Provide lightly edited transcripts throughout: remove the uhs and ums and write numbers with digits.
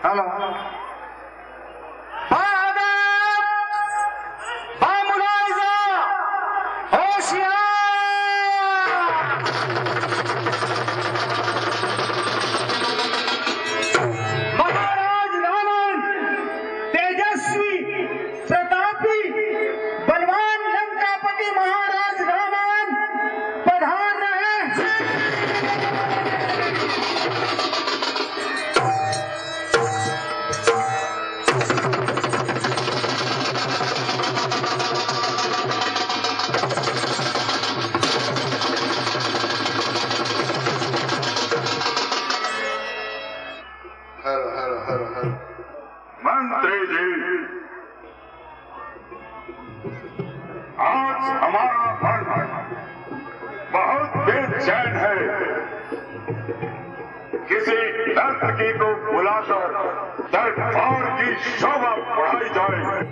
Hello महाराज रावण तेजस्वी प्रतापी बलवान लंकापति महाराज रावण पधार रहे मंत्री जी, आज हमारा मन बहुत बेचैन है। किसी नर्तकी को बुलाकर दरबार की शोभा बढ़ाई जाए।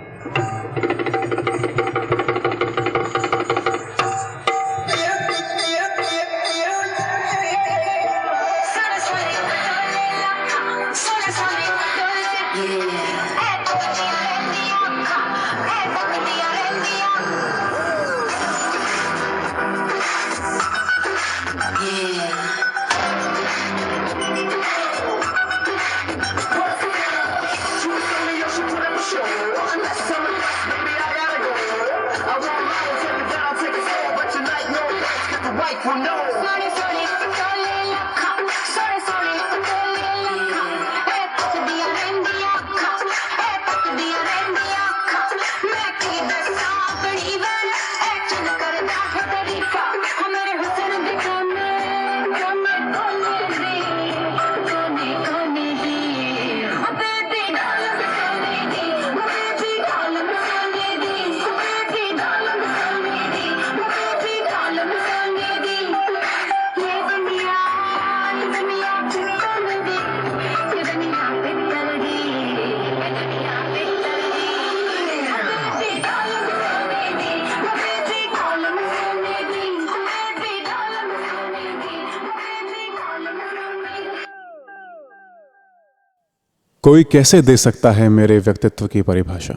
कोई कैसे दे सकता है मेरे व्यक्तित्व की परिभाषा?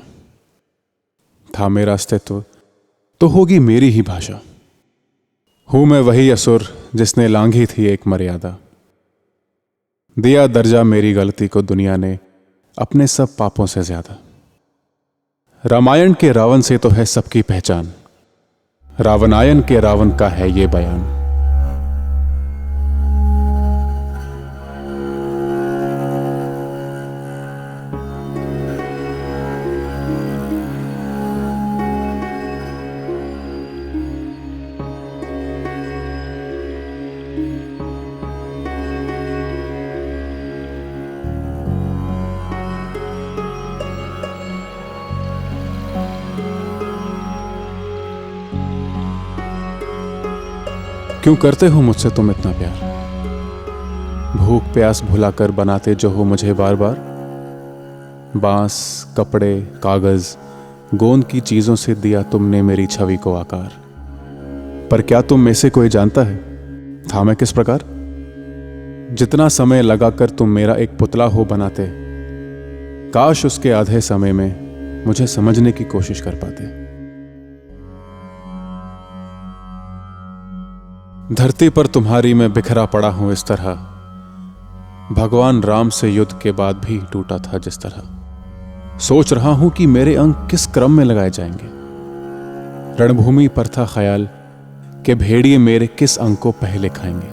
था मेरा अस्तित्व तो होगी मेरी ही भाषा। हूं मैं वही असुर जिसने लांघी थी एक मर्यादा। दिया दर्जा मेरी गलती को दुनिया ने अपने सब पापों से ज्यादा। रामायण के रावण से तो है सबकी पहचान, रावणायन के रावण का है ये बयान। क्यों करते हो मुझसे तुम इतना प्यार? भूख प्यास भुलाकर बनाते जो हो मुझे बार बार। बांस, कपड़े, कागज, गोंद की चीजों से दिया तुमने मेरी छवि को आकार। पर क्या तुम में से कोई जानता है था मैं किस प्रकार? जितना समय लगाकर तुम मेरा एक पुतला हो बनाते, काश उसके आधे समय में मुझे समझने की कोशिश कर पाते। धरती पर तुम्हारी मैं बिखरा पड़ा हूं इस तरह, भगवान राम से युद्ध के बाद भी टूटा था जिस तरह। सोच रहा हूं कि मेरे अंग किस क्रम में लगाए जाएंगे। रणभूमि पर था ख्याल कि भेड़िए मेरे किस अंग को पहले खाएंगे।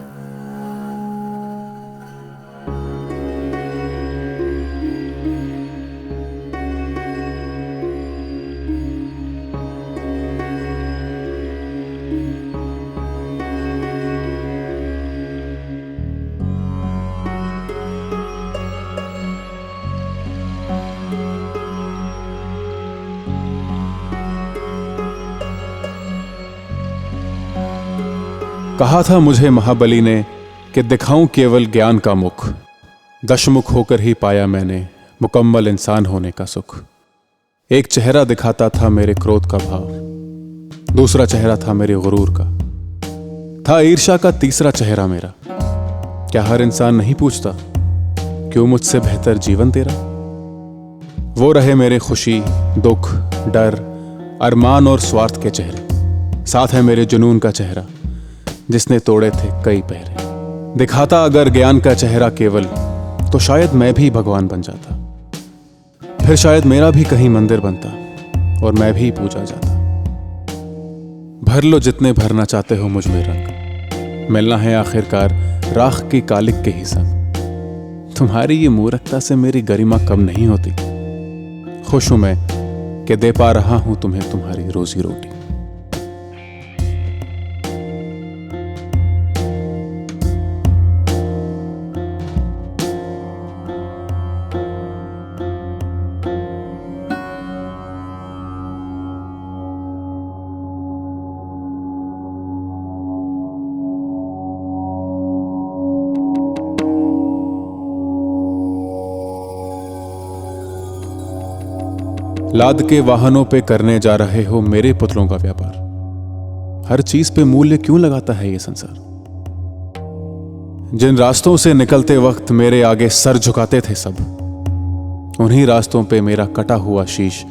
कहा था मुझे महाबली ने कि दिखाऊं केवल ज्ञान का मुख। दशमुख होकर ही पाया मैंने मुकम्मल इंसान होने का सुख। एक चेहरा दिखाता था मेरे क्रोध का भाव, दूसरा चेहरा था मेरे गुरूर का। था ईर्ष्या का तीसरा चेहरा मेरा। क्या हर इंसान नहीं पूछता क्यों मुझसे बेहतर जीवन तेरा? वो रहे मेरे खुशी, दुख, डर, अरमान और स्वार्थ के चेहरे। साथ है मेरे जुनून का चेहरा, जिसने तोड़े थे कई पहरे। दिखाता अगर ज्ञान का चेहरा केवल, तो शायद मैं भी भगवान बन जाता। फिर शायद मेरा भी कहीं मंदिर बनता और मैं भी पूजा जाता। भर लो जितने भरना चाहते हो मुझ में रंग, मिलना है आखिरकार राख की कालिक के ही संग। तुम्हारी ये मूर्खता से मेरी गरिमा कम नहीं होती। खुश हूं मैं कि दे पा रहा हूं तुम्हें तुम्हारी रोजी रोटी। लाद के वाहनों पे करने जा रहे हो मेरे पुतलों का व्यापार। हर चीज पे मूल्य क्यों लगाता है ये संसार? जिन रास्तों से निकलते वक्त मेरे आगे सर झुकाते थे सब, उन्हीं रास्तों पे मेरा कटा हुआ शीश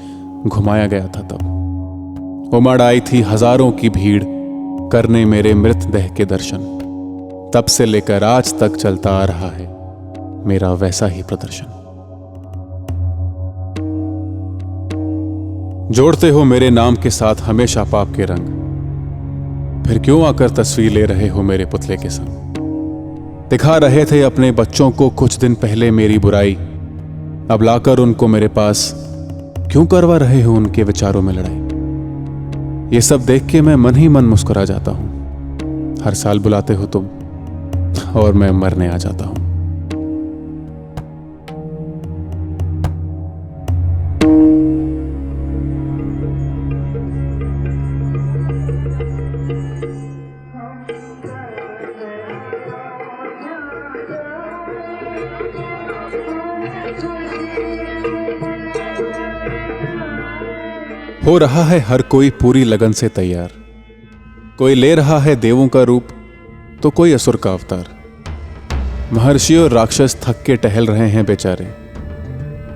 घुमाया गया था तब। उमड़ आई थी हजारों की भीड़ करने मेरे मृतदेह के दर्शन। तब से लेकर आज तक चलता आ रहा है मेरा वैसा ही प्रदर्शन। जोड़ते हो मेरे नाम के साथ हमेशा पाप के रंग, फिर क्यों आकर तस्वीर ले रहे हो मेरे पुतले के संग? दिखा रहे थे अपने बच्चों को कुछ दिन पहले मेरी बुराई, अब लाकर उनको मेरे पास क्यों करवा रहे हो उनके विचारों में लड़ाई? ये सब देख के मैं मन ही मन मुस्कुरा जाता हूं। हर साल बुलाते हो तुम और मैं मरने आ जाता हूं। हो रहा है हर कोई पूरी लगन से तैयार। कोई ले रहा है देवों का रूप तो कोई असुर का अवतार। महर्षि और राक्षस थक के टहल रहे हैं बेचारे।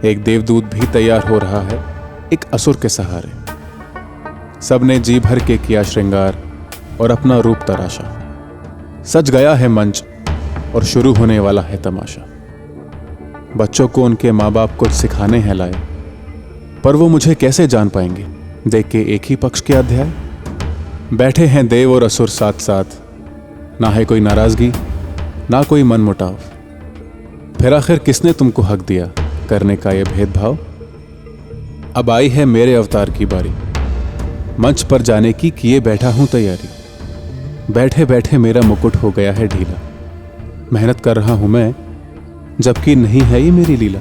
एक देवदूत भी तैयार हो रहा है एक असुर के सहारे। सबने जी भर के किया श्रृंगार और अपना रूप तराशा। सज गया है मंच और शुरू होने वाला है तमाशा। बच्चों को उनके माँ बाप कुछ सिखाने हैं लाए, पर वो मुझे कैसे जान पाएंगे देख के एक ही पक्ष के अध्याय। बैठे हैं देव और असुर साथ साथ, ना है कोई नाराजगी ना कोई मन मुटाव। फिर आखिर किसने तुमको हक दिया करने का ये भेदभाव? अब आई है मेरे अवतार की बारी, मंच पर जाने की किए बैठा हूं तैयारी। बैठे बैठे मेरा मुकुट हो गया है ढीला। मेहनत कर रहा हूं मैं जबकि नहीं है ये मेरी लीला।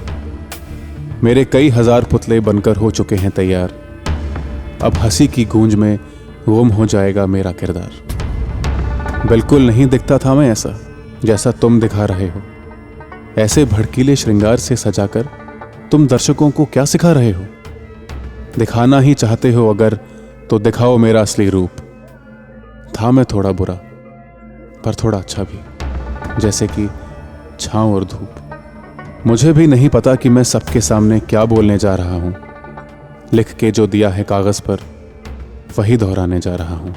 मेरे कई हजार पुतले बनकर हो चुके हैं तैयार। अब हंसी की गूंज में गुम हो जाएगा मेरा किरदार। बिल्कुल नहीं दिखता था मैं ऐसा जैसा तुम दिखा रहे हो। ऐसे भड़कीले श्रृंगार से सजाकर तुम दर्शकों को क्या सिखा रहे हो? दिखाना ही चाहते हो अगर तो दिखाओ मेरा असली रूप। था मैं थोड़ा बुरा पर थोड़ा अच्छा भी, जैसे कि छांव और धूप। मुझे भी नहीं पता कि मैं सबके सामने क्या बोलने जा रहा हूं। लिख के जो दिया है कागज पर वही दोहराने जा रहा हूं।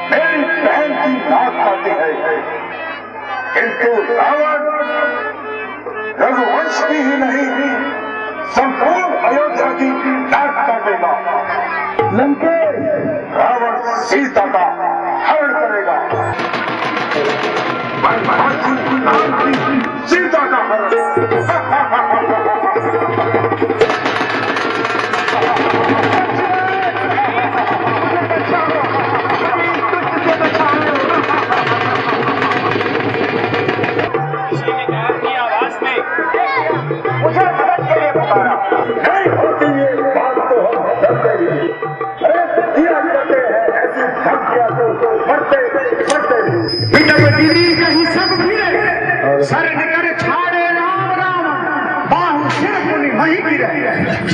मेरी बहन की बात आती है, किंतु रावण रघुवंश की ही नहीं संपूर्ण अयोध्या की नाश कर देगा। लंकेश रावण सीता का हरण करेगा। सीता का हरण।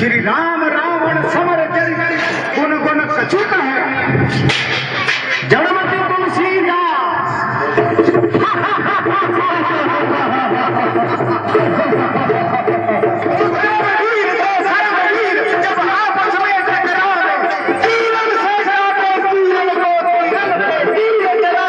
श्री राम रावण समर चरित गुण गुण कछु कहे जड़मति तुलसीदास जब आपस में टकराए तीरन से जाते तीरन को तीर चला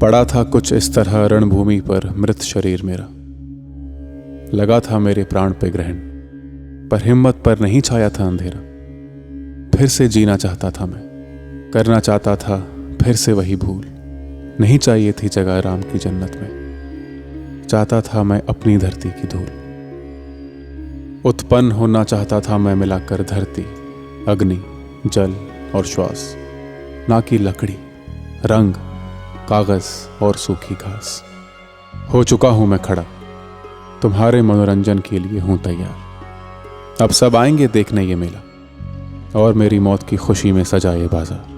पड़ा था कुछ इस तरह रणभूमि पर मृत शरीर मेरा। लगा था मेरे प्राण पे ग्रहण, पर हिम्मत पर नहीं छाया था अंधेरा। फिर से जीना चाहता था मैं, करना चाहता था फिर से वही भूल। नहीं चाहिए थी जगह राम की जन्नत में, चाहता था मैं अपनी धरती की धूल। उत्पन्न होना चाहता था मैं मिलाकर धरती, अग्नि, जल और श्वास, ना कि लकड़ी, रंग, कागज और सूखी घास। हो चुका हूं मैं खड़ा, तुम्हारे मनोरंजन के लिए हूं तैयार। अब सब आएंगे देखने ये मेला, और मेरी मौत की खुशी में सजा ये बाजार।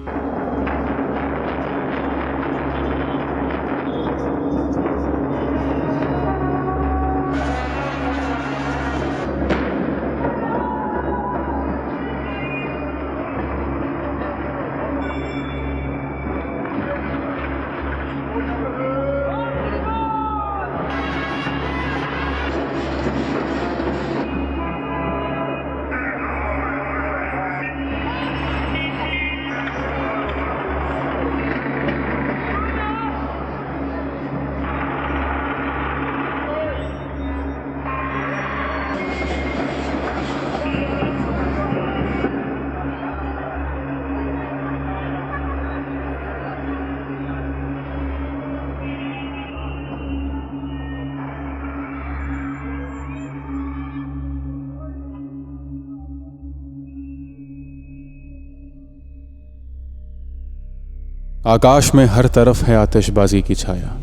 आकाश में हर तरफ है आतिशबाजी की छाया।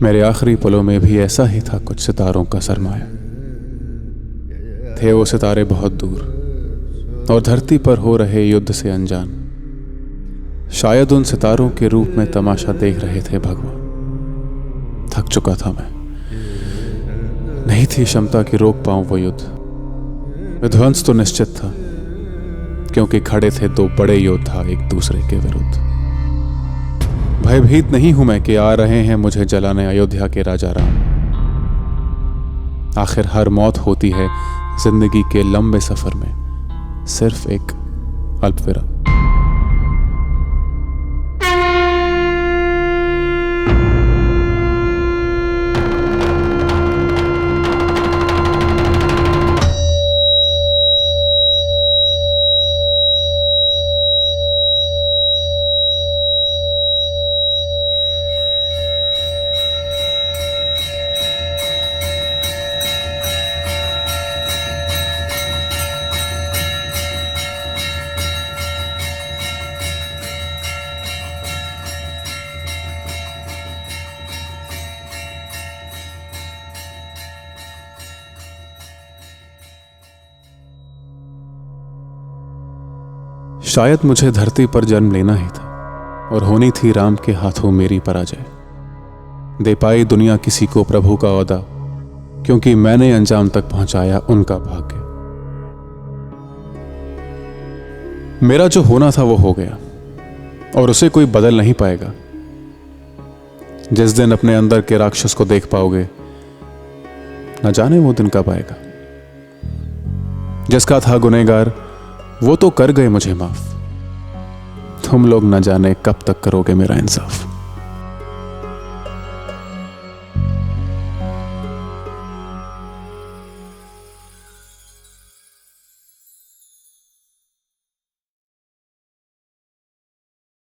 मेरे आखिरी पलों में भी ऐसा ही था कुछ सितारों का सरमाया। थे वो सितारे बहुत दूर और धरती पर हो रहे युद्ध से अनजान। शायद उन सितारों के रूप में तमाशा देख रहे थे भगवान। थक चुका था मैं, नहीं थी क्षमता कि रोक पाऊं वो युद्ध। विध्वंस तो निश्चित था, क्योंकि खड़े थे दो बड़े योद्धा एक दूसरे के विरुद्ध। भयभीत नहीं हूं मैं कि आ रहे हैं मुझे जलाने अयोध्या के राजा राम। आखिर हर मौत होती है जिंदगी के लंबे सफर में सिर्फ एक अल्पविराम। शायद मुझे धरती पर जन्म लेना ही था और होनी थी राम के हाथों मेरी पराजय। दे पाई दुनिया किसी को प्रभु का ओहदा, क्योंकि मैंने अंजाम तक पहुंचाया उनका भाग्य। मेरा जो होना था वो हो गया और उसे कोई बदल नहीं पाएगा। जिस दिन अपने अंदर के राक्षस को देख पाओगे, न जाने वो दिन कब आएगा। जिसका था गुनहगार वो तो कर गए मुझे माफ, तुम लोग न जाने कब तक करोगे मेरा इंसाफ।